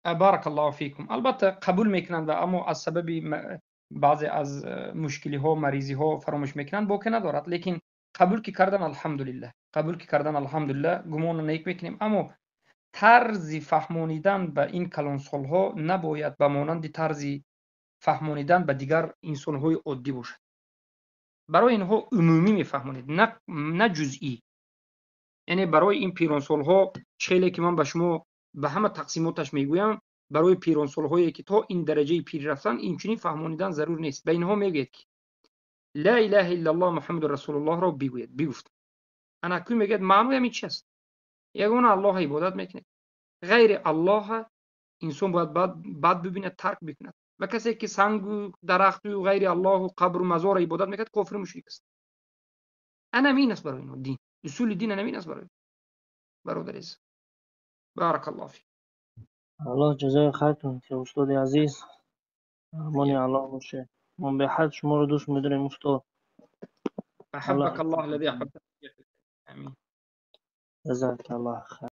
بارک الله فیکم. البته قبول میکنند و اما از سبب بعضی از مشکلی ها مریضی ها فراموش میکنند، باکی ندارد، لیکن قبول که کردن الحمدلله، قبول که کردن الحمدلله، گمان نیک میکنیم. اما طرز فهمانیدن به این کلانسال ها نباید به مانند طرز فهمانیدن به دیگر انسان های عادی باشد. برای اینها عمومی میفهمونید، نه جزئی. یعنی برای این پیرانسال ها چیلی که من به شما به همه تقسیماتش میگویم، برای پیرانسال هایی که تا این درجه پیر رفتن این چنین فهمانیدن ضرور نیست. به اینها میگید که لا اله الا الله محمد رسول الله را بگوید، بگفت. انا کی میگید معنی همین چی است؟ یگانه الله عبادت میکنید، غیر الله انسان باید بعد ببینه ترک بکنه. و کسی که سنگ و درخت و غیر الله و قبر و مزار عبادت میکرد کافر مشرک است. انا مين است برای اینو دین، اصول دین انا مين است برای برادر عزیز. بارک الله فیک. الله جزای خیرتون که استاد عزیز، مانی الله باشه. من به حد شما رو دوست می‌داریم استاد. احبك الله الذي احببتني. امين. جزاک الله خیر.